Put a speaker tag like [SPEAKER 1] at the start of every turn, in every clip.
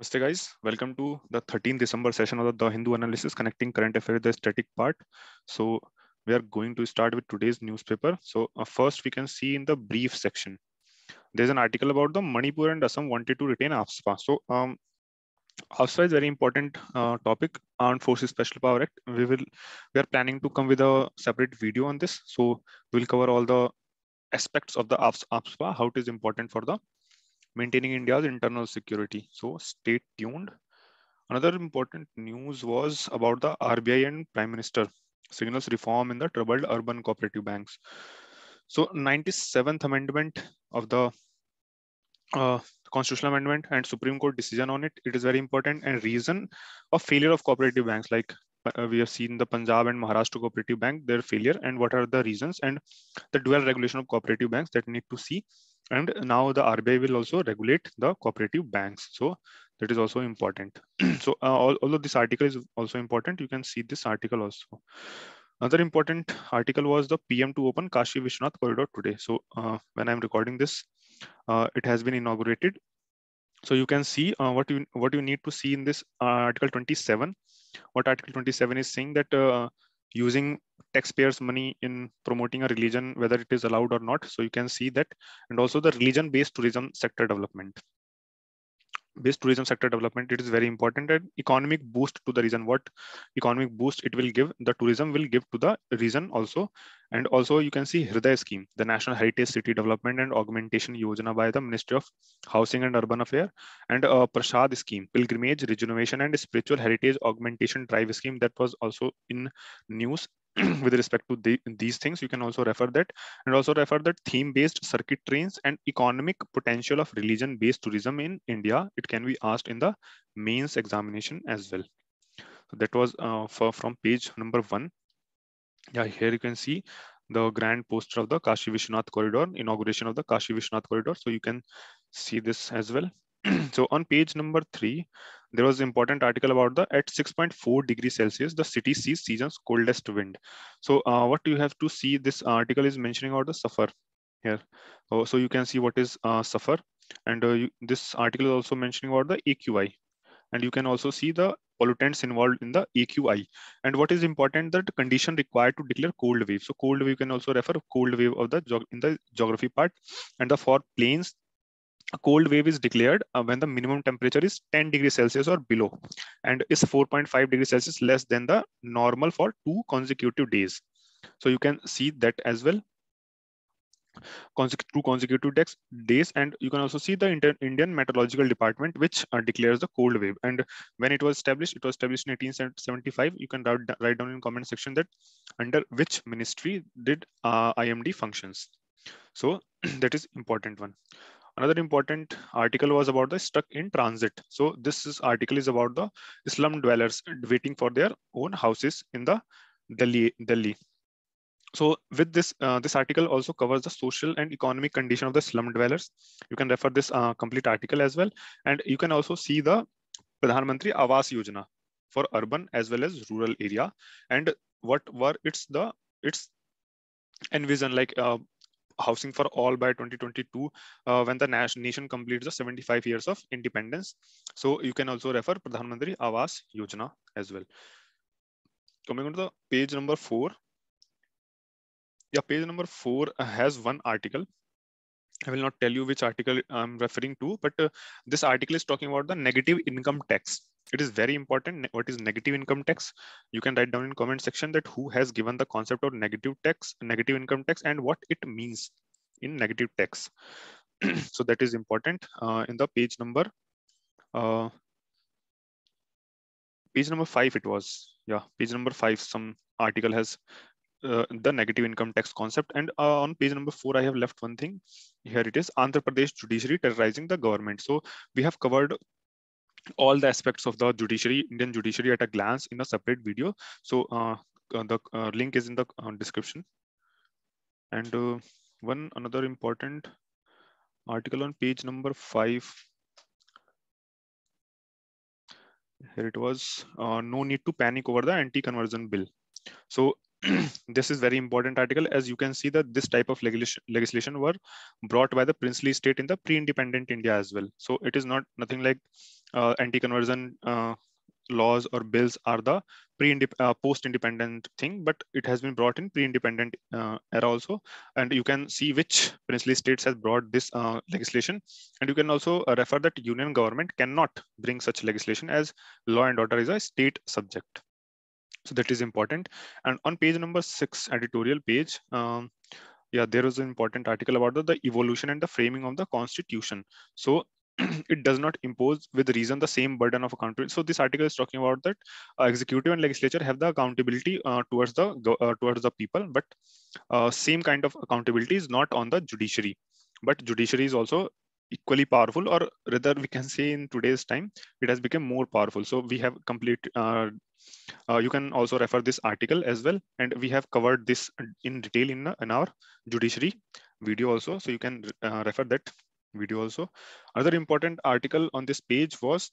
[SPEAKER 1] Mr. Guys, welcome to the 13th December session of the Hindu Analysis connecting current affairs with the static part. So we are going to start with today's newspaper. So first we can see in the brief section, there's an article about the Manipur and Assam wanted to retain AFSPA. So AFSPA is very important topic, Armed Forces Special Power Act. We are planning to come with a separate video on this. So we'll cover all the aspects of the AFSPA, how it is important for the maintaining India's internal security. So stay tuned. Another important news was about the RBI and Prime Minister signals reform in the troubled urban cooperative banks. So 97th amendment of the uh, constitutional amendment and Supreme Court decision on it. It is very important and reason of failure of cooperative banks like we have seen the Punjab and Maharashtra cooperative bank, their failure and what are the reasons and the dual regulation of cooperative banks that need to see. And now the RBI will also regulate the cooperative banks. So that is also important. So although this article is also important, you can see this article also. Another important article was the PM to open Kashi Vishwanath corridor today. So when I'm recording this, it has been inaugurated. So you can see what you need to see in this article 27. What article 27 is saying that using taxpayers' money in promoting a religion, whether it is allowed or not. So you can see that, and also the religion-based tourism sector development. Based tourism sector development, it is very important and economic boost to the region. What economic boost it will give, the tourism will give to the region also. And also you can see Hriday scheme, the National Heritage City Development and Augmentation Yojana by the Ministry of Housing and Urban Affairs, and Prasad scheme, Pilgrimage Rejuvenation and Spiritual Heritage Augmentation Drive scheme, that was also in news. With respect to these things, you can also refer that, and also refer that theme-based circuit trains and economic potential of religion-based tourism in India. It can be asked in the mains examination as well. So that was from page number 1. Yeah, here you can see the grand poster of the Kashi Vishwanath corridor, inauguration of the Kashi Vishwanath corridor. So you can see this as well. So on page number 3, there was an important article about the at 6.4 degrees Celsius, the city sees season's coldest wind. So what you have to see, this article is mentioning about the SAFAR here. So you can see what is SAFAR, and this article is also mentioning about the AQI, and you can also see the pollutants involved in the AQI. And what is important, that condition required to declare cold wave. So cold wave, you can also refer cold wave of the in the geography part, and the for plains, a cold wave is declared when the minimum temperature is 10 degrees Celsius or below and is 4.5 degrees Celsius less than the normal for 2 consecutive days. So you can see that as well, 2 consecutive days. And you can also see the Indian Meteorological Department, which declares the cold wave. And when it was established in 1875. You can write down in comment section that under which ministry did IMD functions. So that is important one. Another important article was about the stuck in transit. So article is about the slum dwellers waiting for their own houses in the Delhi. So with this, this article also covers the social and economic condition of the slum dwellers. You can refer this complete article as well. And you can also see the Pradhan Mantri Awas Yojana for urban as well as rural area. And what were its envision, like housing for all by 2022 when the nation completes the 75 years of independence. So you can also refer Pradhan Mantri Awas Yojana as well. Coming on to the page number 4. Yeah, page number 4 has one article. I will not tell you which article I'm referring to, but this article is talking about the negative income tax. It is very important. What is negative income tax? You can write down in comment section that who has given the concept of negative income tax, and what it means in negative tax. So that is important in the page number 5. It was, yeah, page number 5. Some article has the negative income tax concept. And on page number 4, I have left one thing. Here it is, Andhra Pradesh judiciary terrorizing the government. So we have covered all the aspects of the judiciary, Indian judiciary at a glance in a separate video. So the link is in the description. And another important article on page number 5. Here it was, no need to panic over the anti-conversion bill. So this is very important article. As you can see that this type of legislation were brought by the princely state in the pre-independent India as well. So it is not nothing like anti-conversion laws or bills are the post-independent thing, but it has been brought in pre-independent era also. And you can see which princely states has brought this legislation. And you can also refer that union government cannot bring such legislation, as law and order is a state subject. So that is important. And on page number 6, editorial page, yeah, there is an important article about the evolution and the framing of the constitution. So it does not impose with reason the same burden of accountability. So this article is talking about that executive and legislature have the accountability towards the people, but same kind of accountability is not on the judiciary. But judiciary is also equally powerful, or rather we can say in today's time it has become more powerful. So we have complete you can also refer this article as well, and we have covered this in detail in our judiciary video also, so you can refer that video also. Another important article on this page was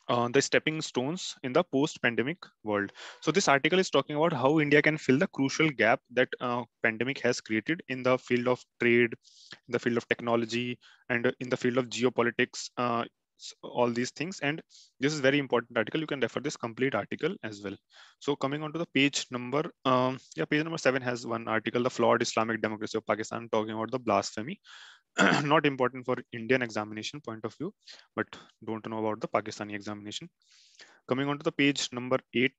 [SPEAKER 1] the stepping stones in the post-pandemic world. So this article is talking about how India can fill the crucial gap that pandemic has created in the field of trade, in the field of technology, and in the field of geopolitics, all these things. And this is very important article. You can refer this complete article as well. So coming on to the page number, page number 7 has one article, the flawed Islamic democracy of Pakistan, talking about the blasphemy. Not important for Indian examination point of view, but don't know about the Pakistani examination. Coming on to the page number 8.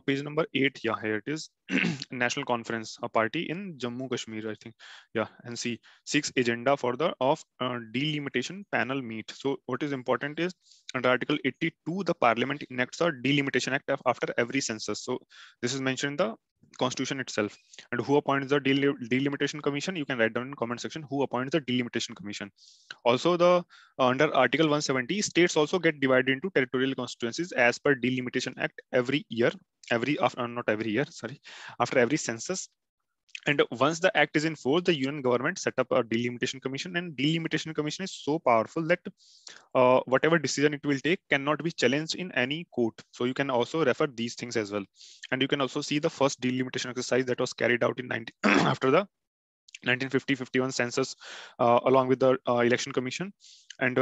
[SPEAKER 1] Page number 8, yeah, here it is. National Conference, a party in Jammu Kashmir, I think. Yeah, and see, 6 agenda for the delimitation panel meet. So what is important is under Article 82, the Parliament enacts a delimitation act after every census. So this is mentioned in the Constitution itself. And who appoints the delimitation commission? You can write down in comment section who appoints the delimitation commission. Also, the under Article 170, states also get divided into territorial constituencies as per delimitation act every year, not every year, sorry, after every census. And once the act is in force, the union government set up a delimitation commission, and delimitation commission is so powerful that whatever decision it will take cannot be challenged in any court. So you can also refer these things as well. And you can also see the first delimitation exercise that was carried out in after the 1950-51 census, along with the election commission. And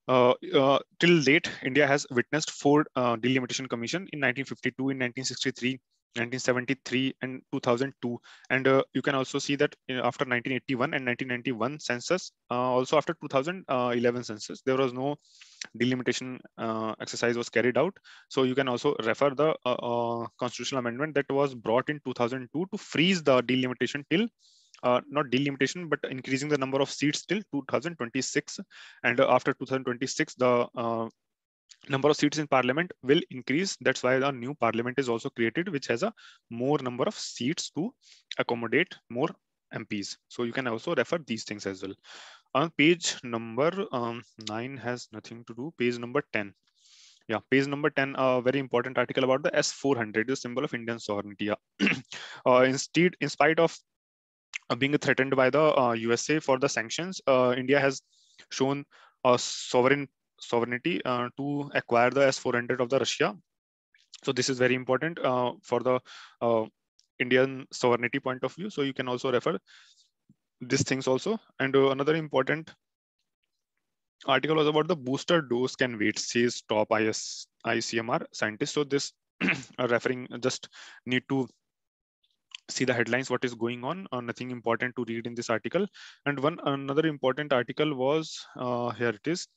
[SPEAKER 1] till date, India has witnessed 4 delimitation commission in 1952, in 1963, 1973, and 2002. And you can also see that after 1981 and 1991 census, also after 2011 census, there was no delimitation exercise was carried out. So you can also refer the constitutional amendment that was brought in 2002 to freeze the delimitation till not delimitation, but increasing the number of seats till 2026. And after 2026, the number of seats in parliament will increase. That's why the new parliament is also created, which has a more number of seats to accommodate more MPs. So you can also refer these things as well. On page number 9 has nothing to do. Page number 10. Yeah, page number 10, a very important article about the S-400, the symbol of Indian sovereignty. Yeah. In spite of being threatened by the USA for the sanctions, India has shown a sovereignty to acquire the S-400 of the Russia. So this is very important for the Indian sovereignty point of view. So you can also refer these things also. And another important article was about the booster dose can wait, says top ICMR scientist. So this referring, just need to see the headlines, what is going on, nothing important to read in this article. And another important article was here it is,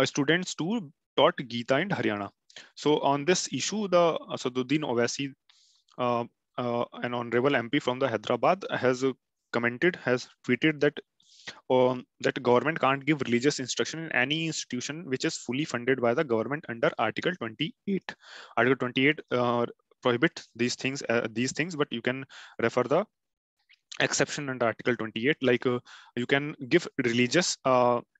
[SPEAKER 1] students too taught Gita in Haryana. So on this issue, the Asaduddin Owaisi, an honorable MP from the Hyderabad, has commented, has tweeted that that government can't give religious instruction in any institution which is fully funded by the government under Article 28. Article 28 prohibit these things, but you can refer the exception under Article 28. Like you can give religious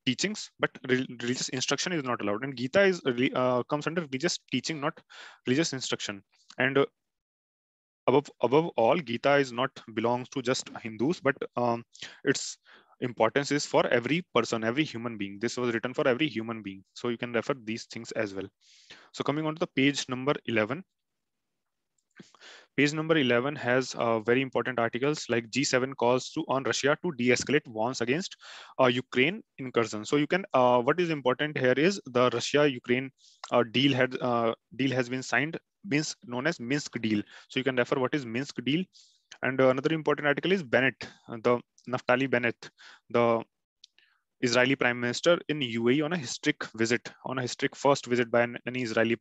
[SPEAKER 1] teachings, but religious instruction is not allowed. And Gita is comes under religious teaching, not religious instruction. And above all, Gita is not belongs to just Hindus, but its importance is for every person, every human being. This was written for every human being. So you can refer these things as well. So coming on to the page number 11. Page number 11 has very important articles like G7 calls on Russia to de-escalate wars against Ukraine incursion. So you can, what is important here is the Russia-Ukraine deal has been signed, means known as Minsk deal. So you can refer what is Minsk deal. And another important article is Bennett, the Naftali Bennett, the Israeli Prime Minister in UAE on a historic first visit by any Israeli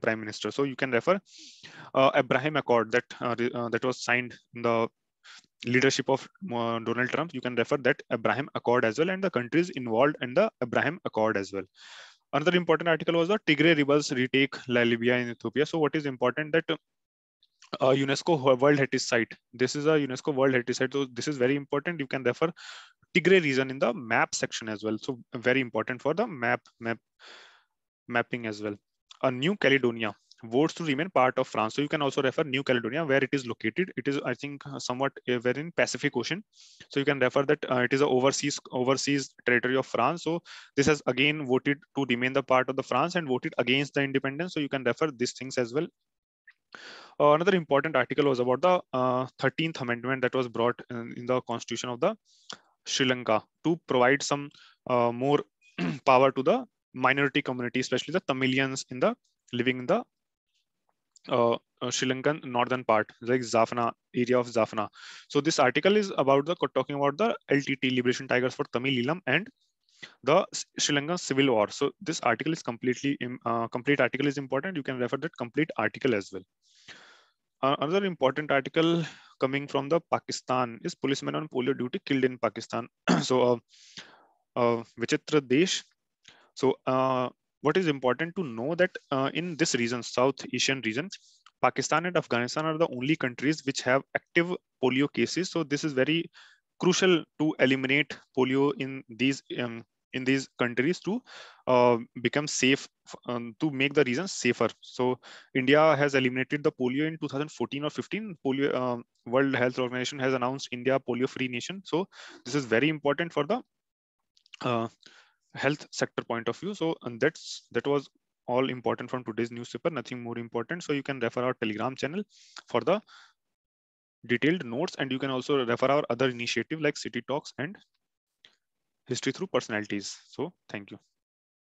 [SPEAKER 1] Prime Minister. So you can refer Abraham Accord that was signed in the leadership of Donald Trump. You can refer that Abraham Accord as well, and the countries involved in the Abraham Accord as well. Another important article was the Tigray rebels retake Libya in Ethiopia. So what is important that UNESCO World Heritage Site. This is a UNESCO World Heritage Site. So this is very important. You can refer Tigray region in the map section as well. So very important for the mapping as well. A New Caledonia votes to remain part of France. So you can also refer New Caledonia, where it is located. It is, I think, somewhat very in Pacific Ocean. So you can refer that it is a overseas territory of France. So this has again voted to remain the part of the France and voted against the independence. So you can refer these things as well. Another important article was about the 13th Amendment that was brought in the Constitution of the Sri Lanka to provide some more power to the minority community, especially the Tamilians living in the Sri Lankan northern part, like Jaffna area of Jaffna. So this article is about talking about the LTT, Liberation Tigers for Tamil Eelam, and the Sri Lankan Civil War. So this article is complete article is important. You can refer that complete article as well. Another important article coming from the Pakistan is policemen on polio duty killed in Pakistan. So Vichitra Desh. So what is important to know that in this region, South Asian region, Pakistan and Afghanistan are the only countries which have active polio cases. So this is very crucial to eliminate polio in these countries to become safe, to make the region safer. So India has eliminated the polio in 2014 or 15. World Health Organization has announced India polio-free nation. So this is very important for the health sector point of view. So and that was all important from today's newspaper, nothing more important. So you can refer our Telegram channel for the detailed notes, and you can also refer our other initiative like City Talks and History Through Personalities. So thank you.